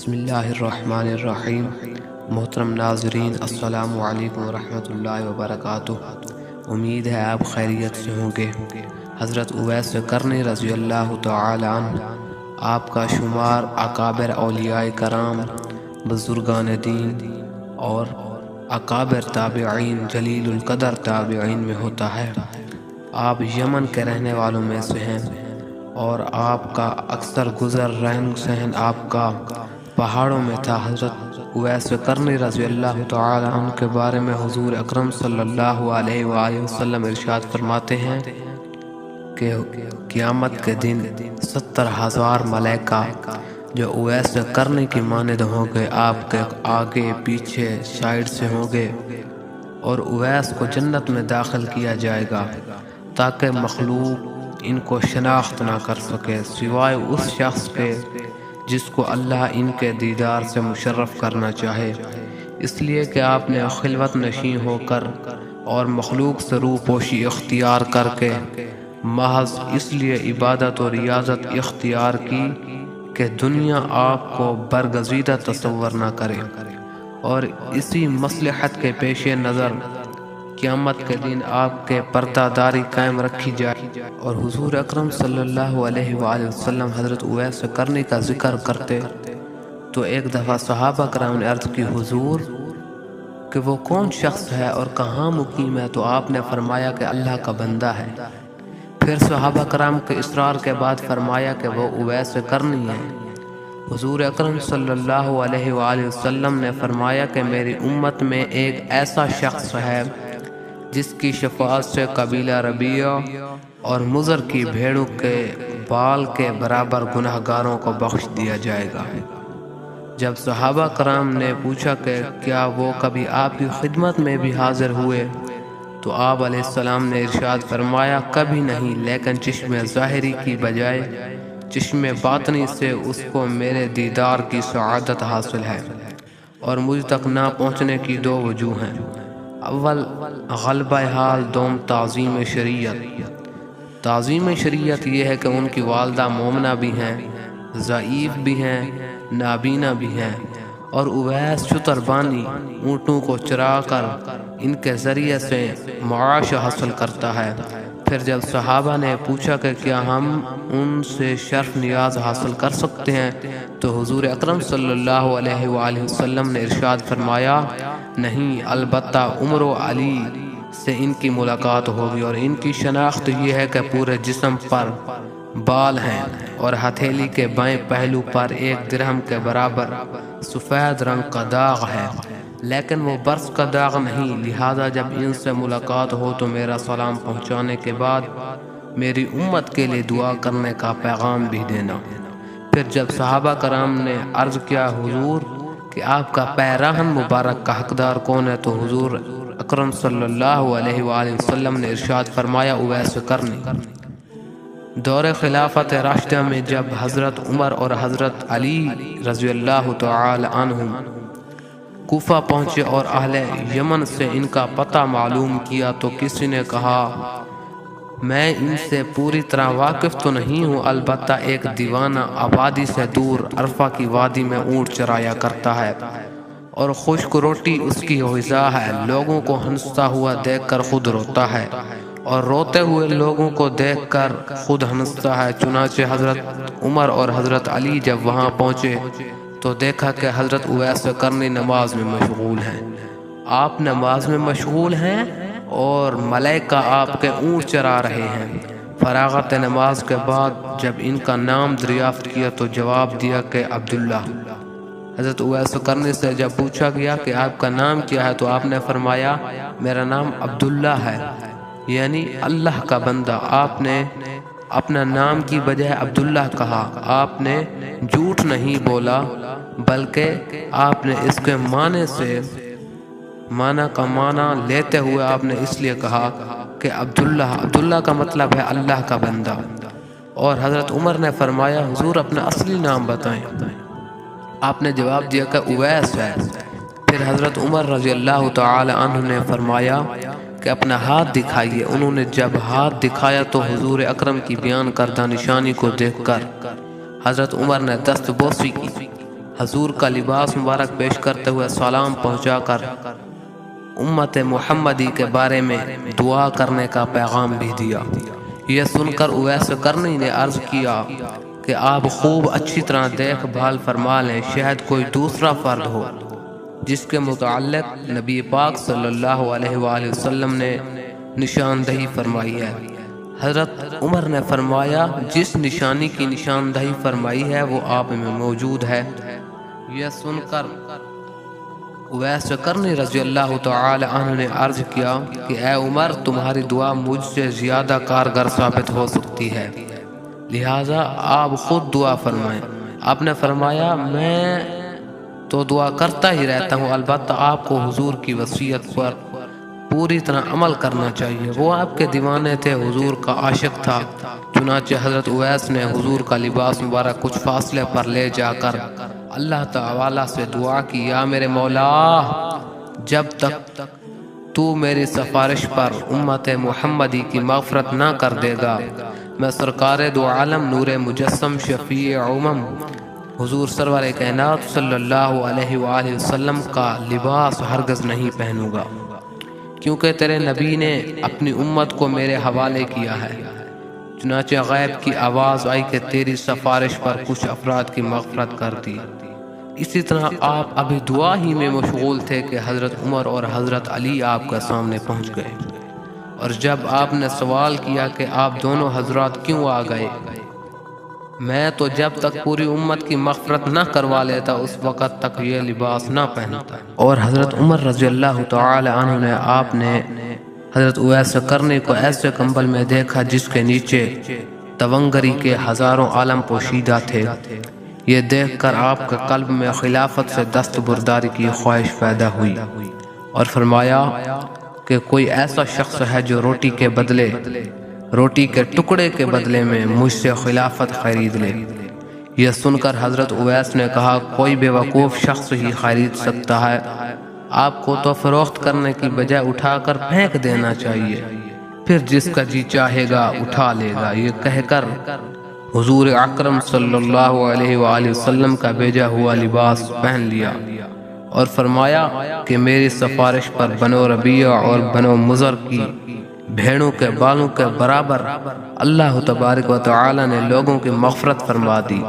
بسم اللہ الرحمن الرحیم۔ محترم ناظرین، السلام علیکم ورحمۃ اللہ وبرکاتہ۔ امید ہے آپ خیریت سے ہوں گے۔ حضرت اویس قرنی رضی اللہ تعالی عنہ آپ کا شمار اکابر اولیاء کرام، بزرگان دین اور اکابر تابعین، جلیل القدر تابعین میں ہوتا ہے۔ آپ یمن کے رہنے والوں میں سے ہیں اور آپ کا اکثر گزر رہن سہن آپ کا پہاڑوں میں تھا۔ حضرت اویس قرنی رضی اللہ تعالی عنہ کے بارے میں حضور اکرم صلی اللہ علیہ وآلہ وسلم ارشاد فرماتے ہیں کہ قیامت کے دن 70,000 ملائکہ جو اویس قرنی کی مانند ہوں گے آپ کے آگے پیچھے سائیڈ سے ہوں گے، اور اویس کو جنت میں داخل کیا جائے گا تاکہ مخلوق ان کو شناخت نہ کر سکے سوائے اس شخص کے جس کو اللہ ان کے دیدار سے مشرف کرنا چاہے، اس لیے کہ آپ نے خلوت نشین ہو کر اور مخلوق سے روح پوشی اختیار کر کے محض اس لیے عبادت و ریاضت اختیار کی کہ دنیا آپ کو برگزیدہ تصور نہ کرے، اور اسی مصلحت کے پیش نظر قیامت کے دن آپ کے پردہ داری قائم رکھی جائے۔ اور حضور اکرم صلی اللہ علیہ وآلہ وسلم حضرت اویس قرنی کا ذکر کرتے تو ایک دفعہ صحابہ کرام نے عرض کی، حضور کہ وہ کون شخص ہے اور کہاں مقیم ہے؟ تو آپ نے فرمایا کہ اللہ کا بندہ ہے۔ پھر صحابہ کرام کے اصرار کے بعد فرمایا کہ وہ اویس قرنی ہے۔ حضور اکرم صلی اللہ علیہ وآلہ وسلم نے فرمایا کہ میری امت میں ایک ایسا شخص ہے جس کی شفاعت سے قبیلہ ربیع اور مضر کی بھیڑوں کے بال کے برابر گناہ گاروں کو بخش دیا جائے گا۔ جب صحابہ کرام نے پوچھا کہ کیا وہ کبھی آپ کی خدمت میں بھی حاضر ہوئے، تو آپ علیہ السلام نے ارشاد فرمایا، کبھی نہیں، لیکن چشم ظاہری کی بجائے چشم باطنی سے اس کو میرے دیدار کی سعادت حاصل ہے، اور مجھ تک نہ پہنچنے کی دو وجوہ ہیں۔ اول غلبہ حال، دوم تعظیم شریعت۔ تعظیم شریعت یہ ہے کہ ان کی والدہ مومنہ بھی ہیں، ضعیف بھی ہیں، نابینا بھی ہیں، اور اویس شتر بانی اونٹوں کو چرا کر ان کے ذریعے سے معاش حاصل کرتا ہے۔ پھر جب صحابہ نے پوچھا کہ کیا ہم ان سے شرف نیاز حاصل کر سکتے ہیں، تو حضور اکرم صلی اللہ علیہ وآلہ وسلم نے ارشاد فرمایا، نہیں، البتہ عمر و علی سے ان کی ملاقات ہوگی، اور ان کی شناخت یہ ہے کہ پورے جسم پر بال ہیں اور ہتھیلی کے بائیں پہلو پر 1 درہم کے برابر سفید رنگ کا داغ ہے، لیکن وہ برس کا داغ نہیں۔ لہذا جب ان سے ملاقات ہو تو میرا سلام پہنچانے کے بعد میری امت کے لیے دعا کرنے کا پیغام بھی دینا۔ پھر جب صحابہ کرام نے عرض کیا، حضور کہ آپ کا پیراہن مبارک کا حقدار کون ہے، تو حضور اکرم صلی اللہ علیہ وآلہ وسلم نے ارشاد فرمایا، اویس قرنی۔ دور خلافت راشدہ میں جب حضرت عمر اور حضرت علی رضی اللہ تعالی عنہ کوفہ پہنچے اور اہل یمن سے ان کا پتہ معلوم کیا تو کسی نے کہا، میں ان سے پوری طرح واقف تو نہیں ہوں، البتہ ایک دیوانہ آبادی سے دور عرفہ کی وادی میں اونٹ چرایا کرتا ہے اور خشک روٹی اس کی غذا ہے، لوگوں کو ہنستا ہوا دیکھ کر خود روتا ہے اور روتے ہوئے لوگوں کو دیکھ کر خود ہنستا ہے۔ چنانچہ حضرت عمر اور حضرت علی جب وہاں پہنچے تو دیکھا کہ حضرت اویس قرنی نماز میں مشغول ہیں۔ آپ نماز میں مشغول ہیں اور ملائکہ آپ کے اونٹ چرا رہے ہیں۔ فراغت نماز کے بعد جب ان کا نام دریافت کیا تو جواب دیا کہ عبداللہ۔ حضرت اویس قرنی سے جب پوچھا گیا کہ آپ کا نام کیا ہے تو آپ نے فرمایا، میرا نام عبداللہ ہے، یعنی اللہ کا بندہ۔ آپ نے اپنا نام کی بجائے عبداللہ کہا۔ آپ نے جھوٹ نہیں بولا، بلکہ آپ نے اس کے معنی کا معنی لیتے ہوئے آپ نے اس لیے کہا کہ عبداللہ کا مطلب ہے اللہ کا بندہ۔ اور حضرت عمر نے فرمایا، حضور اپنا اصلی نام بتائیں۔ آپ نے جواب دیا کہ اویس ہے۔ پھر حضرت عمر رضی اللہ تعالی عنہ نے فرمایا کہ اپنا ہاتھ دکھائیے۔ انہوں نے جب ہاتھ دکھایا تو حضور اکرم کی بیان کردہ نشانی کو دیکھ کر حضرت عمر نے دست بوسی کی حضور کا لباس مبارک پیش کرتے ہوئے سلام پہنچا کر امت محمدی کے بارے میں دعا کرنے کا پیغام بھی دیا۔ یہ سن کر اویس قرنی نے عرض کیا کہ آپ خوب اچھی طرح دیکھ بھال فرما لیں، شاید کوئی دوسرا فرد ہو جس کے متعلق نبی پاک صلی اللہ علیہ وآلہ وسلم نے نشاندہی فرمائی ہے۔ حضرت عمر نے فرمایا جس نشانی کی نشاندہی فرمائی ہے وہ آپ میں موجود ہے۔ یہ سن کر اویس قرنی رضی اللہ تعالی عنہ نے عرض کیا کہ اے عمر، تمہاری دعا مجھ سے زیادہ کارگر ثابت ہو سکتی ہے، لہٰذا آپ خود دعا فرمائیں۔ آپ نے فرمایا میں تو دعا کرتا ہی رہتا ہوں، البتہ آپ کو حضور کی وصیت پر پوری طرح عمل کرنا چاہیے۔ وہ آپ کے دیوانے تھے، حضور کا عاشق تھا، چنانچہ حضرت اویس نے حضور کا لباس مبارک کچھ فاصلے پر لے جا کر اللہ تعالی سے دعا کی، یا میرے مولا، جب تک تو میری سفارش پر امت محمدی کی مغفرت نہ کر دے گا، میں سرکار دو عالم نور مجسم شفیع امم حضور سرور کائنات صلی اللہ علیہ وآلہ وسلم کا لباس ہرگز نہیں پہنوں گا، کیونکہ تیرے نبی نے اپنی امت کو میرے حوالے کیا ہے۔ چنانچہ غیب کی آواز آئی کہ تیری سفارش پر کچھ افراد کی مغفرت کر دی۔ اسی طرح آپ ابھی دعا ہی میں مشغول تھے کہ حضرت عمر اور حضرت علی آپ کے سامنے پہنچ گئے، اور جب آپ نے سوال کیا کہ آپ دونوں حضرات کیوں آ گئے، میں تو جب تک پوری امت کی مغفرت نہ کروا لیتا اس وقت تک یہ لباس نہ پہنتا۔ اور حضرت عمر رضی اللہ تعالی عنہ نے آپ نے حضرت اویس قرنی کو ایسے کمبل میں دیکھا جس کے نیچے تونگری کے ہزاروں عالم پوشیدہ تھے۔ یہ دیکھ کر آپ کے قلب میں خلافت سے دستبرداری کی خواہش پیدا ہوئی، اور فرمایا کہ کوئی ایسا شخص ہے جو روٹی کے ٹکڑے کے بدلے میں مجھ سے خلافت خرید لے۔ یہ سن کر حضرت اویس نے کہا کوئی بے وقوف شخص ہی خرید سکتا ہے، آپ کو تو فروخت کرنے کی بجائے اٹھا کر پھینک دینا چاہیے، پھر جس کا جی چاہے گا اٹھا لے گا۔ یہ کہہ کر حضور اکرم صلی اللہ علیہ وآلہ وسلم کا بھیجا ہوا لباس پہن لیا، اور فرمایا کہ میری سفارش پر بنو ربیع اور بنو مضر کی بھیڑوں کے بالوں کے برابر اللہ تبارک و تعالی نے لوگوں کی مغفرت فرما دی۔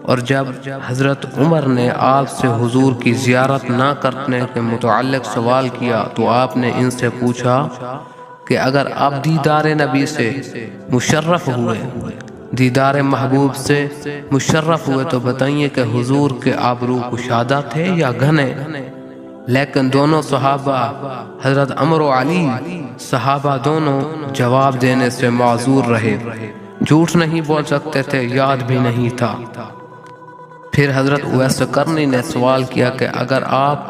اور جب حضرت عمر نے آپ سے حضور کی زیارت نہ کرنے کے متعلق سوال کیا تو آپ نے ان سے پوچھا کہ اگر آپ دیدار نبی سے مشرف ہوئے، دیدار محبوب سے مشرف ہوئے، تو بتائیے کہ حضور کے آبرو کشادہ تھے یا گھنے؟ لیکن دونوں صحابہ حضرت عمر و علی صحابہ دونوں جواب دینے سے معذور رہے، جھوٹ نہیں بول سکتے تھے، یاد بھی نہیں تھا۔ پھر حضرت اویس قرنی نے سوال کیا کہ اگر آپ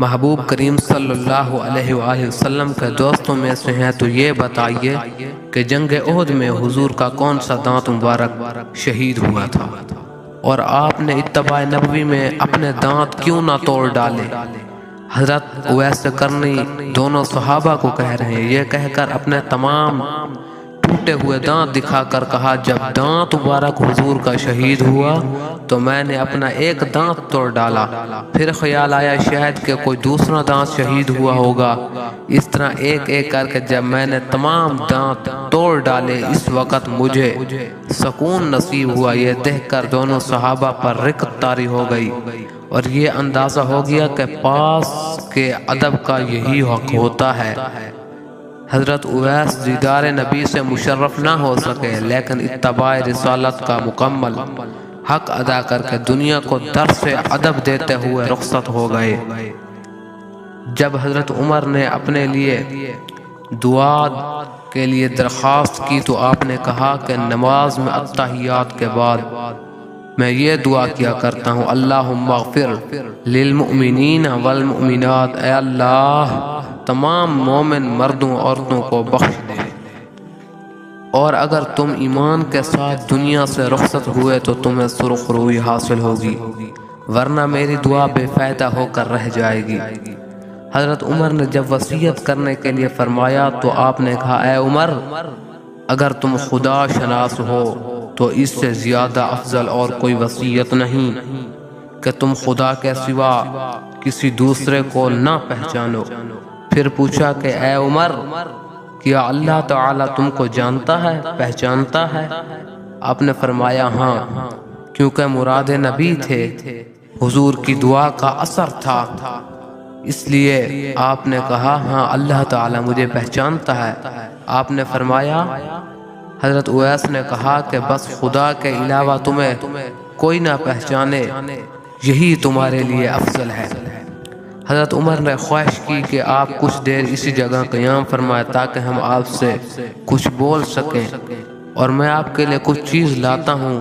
محبوب کریم صلی اللہ علیہ وآلہ وسلم کے دوستوں میں سے ہیں تو یہ بتائیے کہ جنگ احد میں حضور کا کون سا دانت مبارک شہید ہوا تھا، اور آپ نے اتباع نبوی میں اپنے دانت کیوں نہ توڑ ڈالے؟ حضرت اویس قرنی دونوں صحابہ کو کہہ رہے ہیں، یہ کہہ کر اپنے تمام ٹوٹے ہوئے دانت دکھا کر کہا جب دانت مبارک حضور کا شہید ہوا تو میں نے اپنا ایک دانت توڑ ڈالا، پھر خیال آیا شاید کہ کوئی دوسرا دانت شہید ہوا ہوگا، اس طرح ایک ایک کر کے جب میں نے تمام دانت توڑ ڈالے اس وقت مجھے سکون نصیب ہوا۔ یہ دیکھ کر دونوں صحابہ پر رقت طاری ہو گئی، اور یہ اندازہ ہو گیا کہ پاس کے ادب کا یہی حق ہوتا ہے۔ حضرت اویس دیدار نبی سے مشرف نہ ہو سکے، لیکن اتباع رسالت کا مکمل حق ادا کر کے دنیا کو درس ادب دیتے ہوئے رخصت ہو گئے۔ جب حضرت عمر نے اپنے لیے دعا کے لیے درخواست کی تو آپ نے کہا کہ نماز میں التحیات کے بعد میں یہ دعا کیا کرتا ہوں، اللہم اغفر للمؤمنین والمؤمنات، اے اللہ تمام مومن مردوں عورتوں کو بخش دے، اور اگر تم ایمان کے ساتھ دنیا سے رخصت ہوئے تو تمہیں سرخ روئی حاصل ہوگی، ورنہ میری دعا بے فائدہ ہو کر رہ جائے گی۔ حضرت عمر نے جب وصیت کرنے کے لیے فرمایا تو آپ نے کہا اے عمر، اگر تم خدا شناس ہو تو اس سے زیادہ افضل اور کوئی وصیت نہیں۔ کہ تم خدا کے سوا کسی دوسرے کو نہ پہچانو۔ پھر پوچھا کہ اے عمر، کیا اللہ تعالیٰ تم کو جانتا ہے، پہچانتا ہے؟ آپ نے فرمایا ہاں، کیونکہ مراد نبی تھے، حضور کی دعا کا اثر تھا، اس لیے آپ نے کہا ہاں اللہ تعالیٰ مجھے پہچانتا ہے۔ آپ نے فرمایا، حضرت اویس نے کہا کہ بس خدا کے علاوہ تمہیں کوئی نہ پہچانے، یہی تمہارے لیے افضل ہے۔ حضرت عمر نے خواہش کی کہ آپ کچھ دیر اسی جگہ قیام فرمائے تاکہ ہم آپ سے کچھ بول سکیں، اور میں آپ کے لیے کچھ چیز لاتا ہوں۔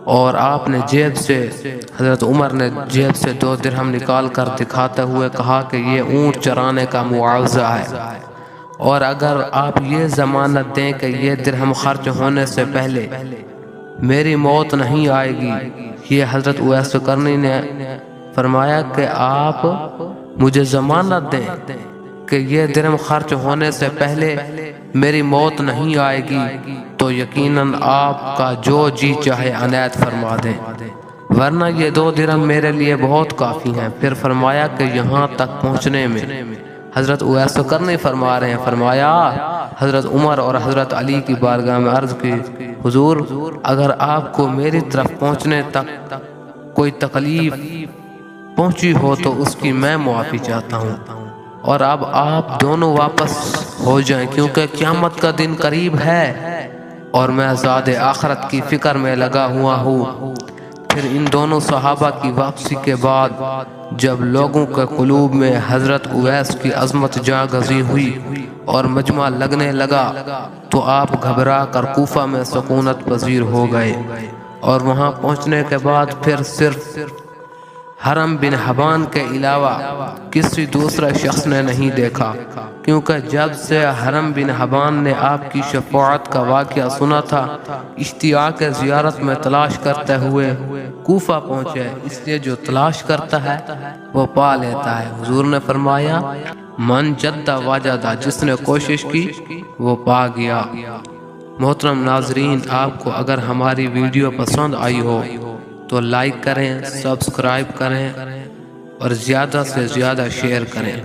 اور آپ نے حضرت عمر نے جیب سے 2 درہم نکال کر دکھاتے ہوئے کہا کہ یہ اونٹ چرانے کا معاوضہ ہے، اور اگر آپ یہ ضمانت دیں کہ یہ درہم خرچ ہونے سے پہلے میری موت نہیں آئے گی۔ یہ حضرت اویس قرنی نے فرمایا کہ آپ مجھے ضمانت دیں کہ یہ درہم خرچ ہونے سے پہلے میری موت نہیں آئے گی تو یقیناً آپ کا جو جی چاہے عنایت فرما دیں، ورنہ یہ 2 درہم میرے لیے بہت کافی ہیں۔ پھر فرمایا کہ یہاں تک پہنچنے میں حضرت اویس قرنی فرما رہے ہیں، فرمایا حضرت عمر اور حضرت علی کی بارگاہ میں عرض کی، حضور اگر آپ کو میری طرف پہنچنے تک کوئی تکلیف پہنچی ہو تو اس کی میں معافی چاہتا ہوں، اور اب آپ دونوں واپس ہو جائیں کیونکہ قیامت کا دن قریب ہے اور میں ذات آخرت کی فکر میں لگا ہوا ہوں۔ پھر ان دونوں صحابہ کی واپسی کے بعد جب لوگوں کے قلوب میں حضرت اویس کی عظمت جا گزی ہوئی اور مجمع لگنے لگا تو آپ گھبرا کر کوفہ میں سکونت پذیر ہو گئے، اور وہاں پہنچنے کے بعد پھر صرف حرم بن حبان کے علاوہ کسی دوسرے شخص نے نہیں دیکھا، کیونکہ جب سے حرم بن حبان نے آپ کی شفاعت کا واقعہ سنا تھا، اشتیاق زیارت میں تلاش کرتے ہوئے کوفہ پہنچے، اس لیے جو تلاش کرتا ہے وہ پا لیتا ہے۔ حضور نے فرمایا من جد وجد، جس نے کوشش کی وہ پا گیا۔ محترم ناظرین، آپ کو اگر ہماری ویڈیو پسند آئی ہو تو لائک کریں، سبسکرائب کریں اور زیادہ سے زیادہ شیئر کریں۔